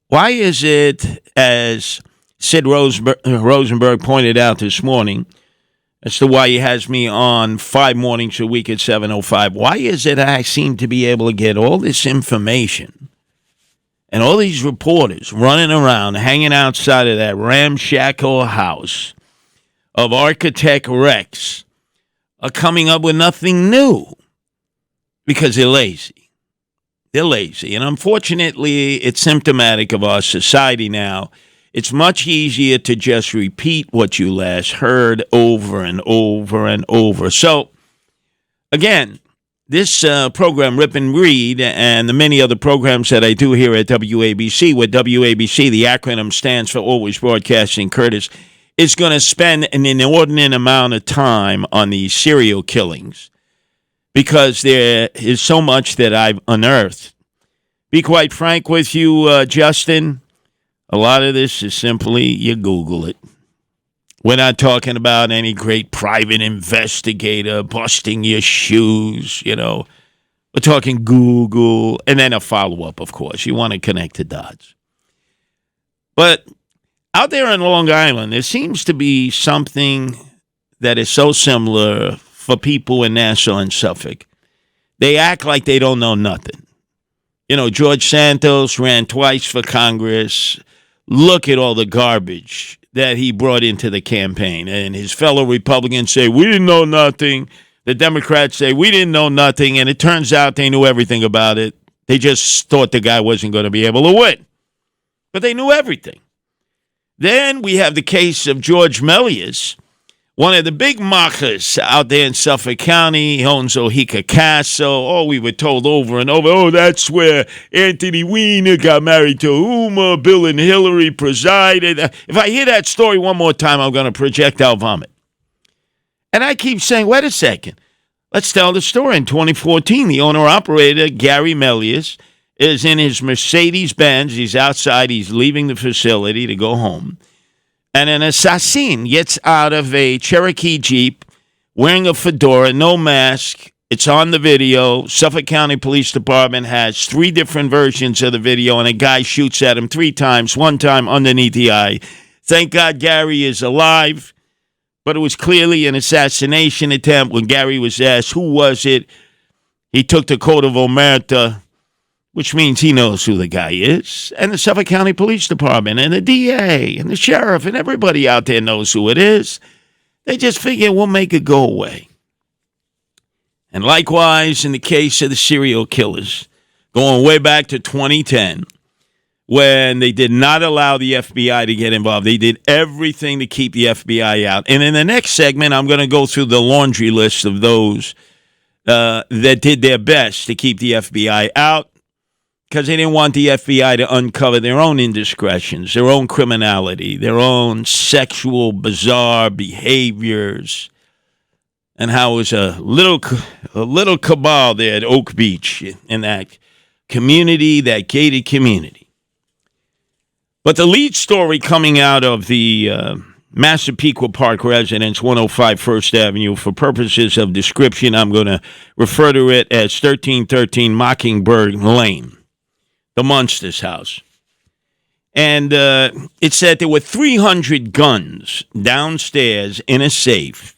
Why is it, as Sid Rosenberg pointed out this morning, as to why he has me on 5 mornings a week at 7:05, why is it I seem to be able to get all this information and all these reporters running around, hanging outside of that ramshackle house of Architect Rex are coming up with nothing new? Because they're lazy. They're lazy. And unfortunately, it's symptomatic of our society now. It's much easier to just repeat what you last heard over and over and over. So, again, this program, Rip and Read, and the many other programs that I do here at WABC, where WABC, the acronym stands for Always Broadcasting Curtis, is going to spend an inordinate amount of time on these serial killings because there is so much that I've unearthed. Be quite frank with you, Justin, a lot of this is simply you Google it. We're not talking about any great private investigator busting your shoes, We're talking Google and then a follow-up, of course. You want to connect the dots. But out there in Long Island, there seems to be something that is so similar for people in Nassau and Suffolk. They act like they don't know nothing. George Santos ran twice for Congress. Look at all the garbage that he brought into the campaign. And his fellow Republicans say, we didn't know nothing. The Democrats say, we didn't know nothing. And it turns out they knew everything about it. They just thought the guy wasn't going to be able to win. But they knew everything. Then we have the case of George Melius, one of the big mockers out there in Suffolk County. He owns Ohika Castle. Oh, we were told over and over, oh, that's where Anthony Weiner got married to Uma, Bill and Hillary presided. If I hear that story one more time, I'm going to projectile vomit. And I keep saying, wait a second. Let's tell the story. In 2014, the owner-operator, Gary Melius, is in his Mercedes-Benz. He's outside. He's leaving the facility to go home. And an assassin gets out of a Cherokee Jeep wearing a fedora, no mask. It's on the video. Suffolk County Police Department has 3 different versions of the video, and a guy shoots at him 3 times, one time underneath the eye. Thank God Gary is alive, but it was clearly an assassination attempt. When Gary was asked, who was it? He took the code of omerta, which means he knows who the guy is, and the Suffolk County Police Department and the DA and the sheriff and everybody out there knows who it is. They just figure we'll make it go away. And likewise, in the case of the serial killers, going way back to 2010, when they did not allow the FBI to get involved. They did everything to keep the FBI out. And in the next segment, I'm going to go through the laundry list of those that did their best to keep the FBI out, because they didn't want the FBI to uncover their own indiscretions, their own criminality, their own sexual, bizarre behaviors, and how it was a little cabal there at Oak Beach in that community, that gated community. But the lead story coming out of the Massapequa Park residence, 105 First Avenue, for purposes of description, I'm going to refer to it as 1313 Mockingbird Lane. The Munsters house. And it said there were 300 guns downstairs in a safe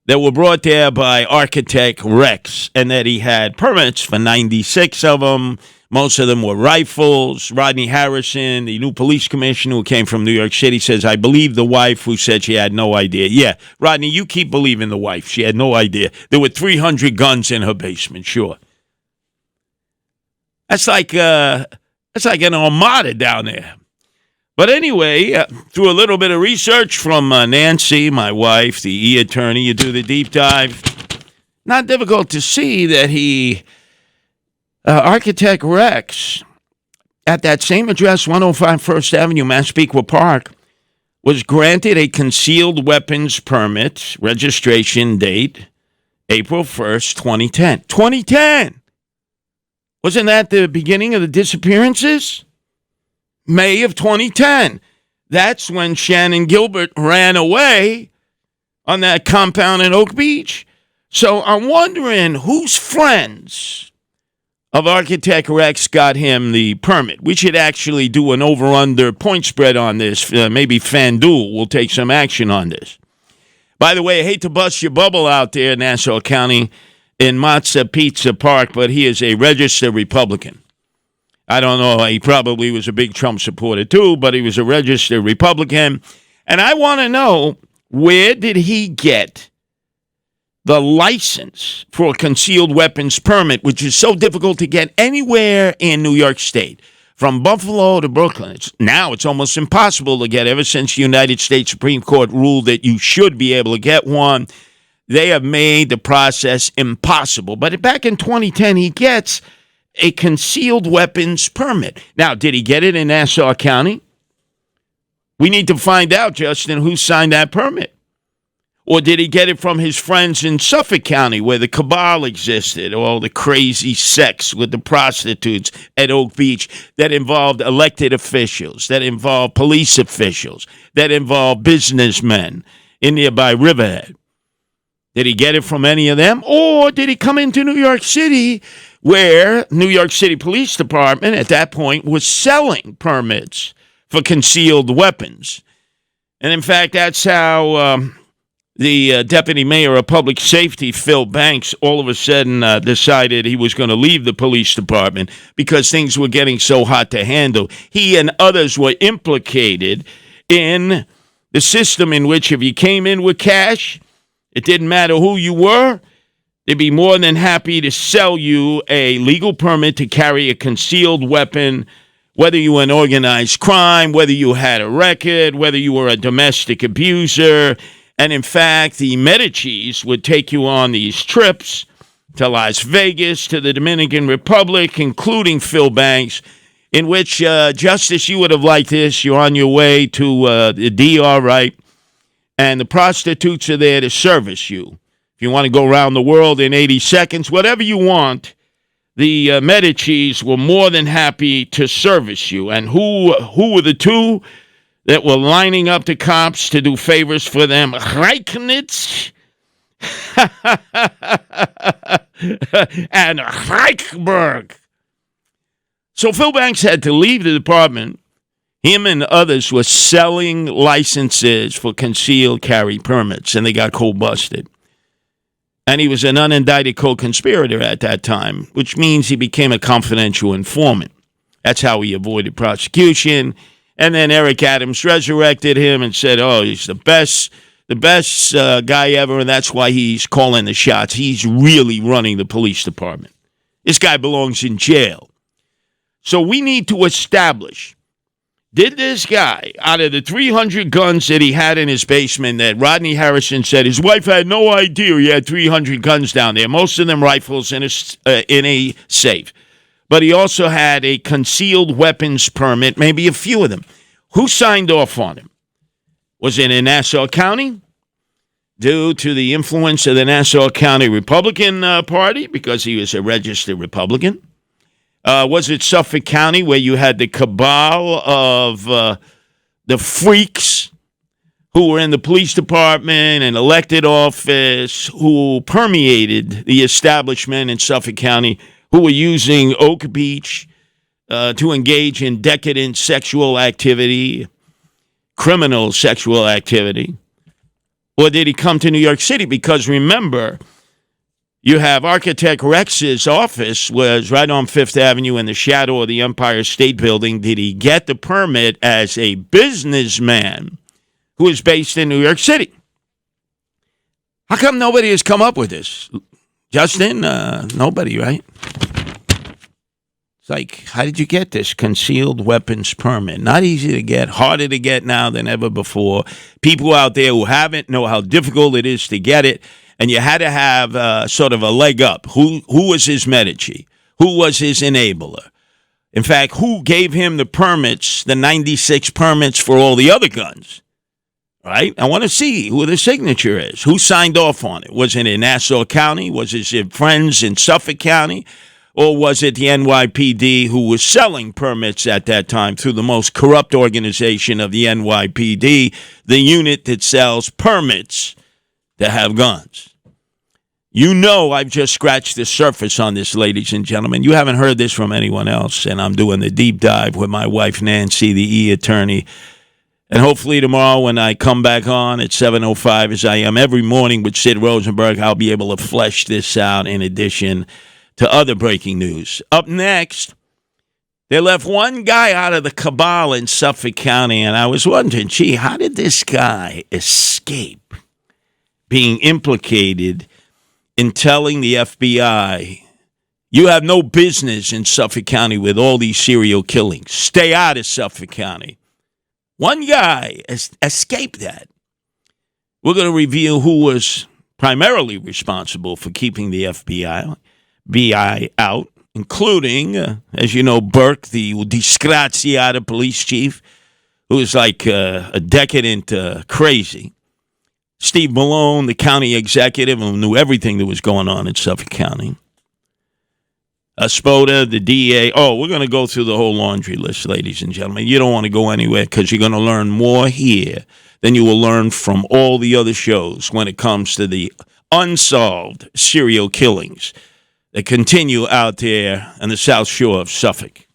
that were brought there by Architect Rex, and that he had permits for 96 of them. Most of them were rifles. Rodney Harrison, the new police commissioner who came from New York City, says, I believe the wife who said she had no idea. Yeah, Rodney, you keep believing the wife. She had no idea. There were 300 guns in her basement, sure. That's like an armada down there. But anyway, through a little bit of research from Nancy, my wife, the e-attorney, you do the deep dive. Not difficult to see that Architect Rex, at that same address, 105 First Avenue, Massapequa Park, was granted a concealed weapons permit, registration date, April 1st, 2010. 2010! Wasn't that the beginning of the disappearances? May of 2010. That's when Shannon Gilbert ran away on that compound in Oak Beach. So I'm wondering whose friends of Architect Rex got him the permit. We should actually do an over-under point spread on this. Maybe FanDuel will take some action on this. By the way, I hate to bust your bubble out there, Nassau County, in Matza Pizza Park, but he is a registered Republican. I don't know. He probably was a big Trump supporter too, but he was a registered Republican. And I want to know, where did he get the license for a concealed weapons permit, which is so difficult to get anywhere in New York State, from Buffalo to Brooklyn? Now it's almost impossible to get. Ever since the United States Supreme Court ruled that you should be able to get one, they have made the process impossible. But back in 2010, he gets a concealed weapons permit. Now, did he get it in Nassau County? We need to find out, Justin, who signed that permit. Or did he get it from his friends in Suffolk County, where the cabal existed, all the crazy sex with the prostitutes at Oak Beach that involved elected officials, that involved police officials, that involved businessmen in nearby Riverhead? Did he get it from any of them? Or did he come into New York City, where New York City Police Department at that point was selling permits for concealed weapons? And in fact, that's how the Deputy Mayor of Public Safety, Phil Banks, all of a sudden decided he was going to leave the police department because things were getting so hot to handle. He and others were implicated in the system in which if you came in with cash, it didn't matter who you were, they'd be more than happy to sell you a legal permit to carry a concealed weapon, whether you were an organized crime, whether you had a record, whether you were a domestic abuser. And in fact, the Medicis would take you on these trips to Las Vegas, to the Dominican Republic, including Phil Banks, in which, Justice, you would have liked this. You're on your way to the DR, right? And the prostitutes are there to service you. If you want to go around the world in 80 seconds, whatever you want, the Medicis were more than happy to service you. And who were the two that were lining up the cops to do favors for them? Reichnitz and Reichberg. So Phil Banks had to leave the department. Him and others were selling licenses for concealed carry permits, and they got cold busted. And he was an unindicted co-conspirator at that time, which means he became a confidential informant. That's how he avoided prosecution. And then Eric Adams resurrected him and said, oh, he's the best guy ever, and that's why he's calling the shots. He's really running the police department. This guy belongs in jail. So we need to establish, did this guy, out of the 300 guns that he had in his basement that Rodney Harrison said his wife had no idea he had 300 guns down there, most of them rifles in a safe. But he also had a concealed weapons permit, maybe a few of them. Who signed off on him? Was it in Nassau County? Due to the influence of the Nassau County Republican Party, because he was a registered Republican? Was it Suffolk County, where you had the cabal of the freaks who were in the police department and elected office, who permeated the establishment in Suffolk County, who were using Oak Beach to engage in decadent sexual activity, criminal sexual activity? Or did he come to New York City? Because remember, you have Architect Rex's office was right on Fifth Avenue in the shadow of the Empire State Building. Did he get the permit as a businessman who is based in New York City? How come nobody has come up with this? Justin, nobody, right? It's like, how did you get this concealed weapons permit? Not easy to get, harder to get now than ever before. People out there who haven't know how difficult it is to get it, and you had to have sort of a leg up. Who was his Medici? Who was his enabler? In fact, who gave him the permits, the 96 permits for all the other guns? Right? I want to see who the signature is. Who signed off on it? Was it in Nassau County? Was it his friends in Suffolk County? Or was it the NYPD who was selling permits at that time through the most corrupt organization of the NYPD, the unit that sells permits to have guns? You know I've just scratched the surface on this, ladies and gentlemen. You haven't heard this from anyone else, and I'm doing the deep dive with my wife, Nancy, the E-attorney. And hopefully tomorrow when I come back on at 7:05, as I am every morning with Sid Rosenberg, I'll be able to flesh this out in addition to other breaking news. Up next, they left one guy out of the cabal in Suffolk County, and I was wondering, gee, how did this guy escape being implicated in telling the FBI, you have no business in Suffolk County with all these serial killings. Stay out of Suffolk County. One guy escaped that. We're going to reveal who was primarily responsible for keeping the FBI out, including, as you know, Burke, the disgraziata police chief, who is like a decadent crazy. Steve Malone, the county executive, who knew everything that was going on in Suffolk County. Spoda, the DA. Oh, we're going to go through the whole laundry list, ladies and gentlemen. You don't want to go anywhere because you're going to learn more here than you will learn from all the other shows when it comes to the unsolved serial killings that continue out there on the South Shore of Suffolk.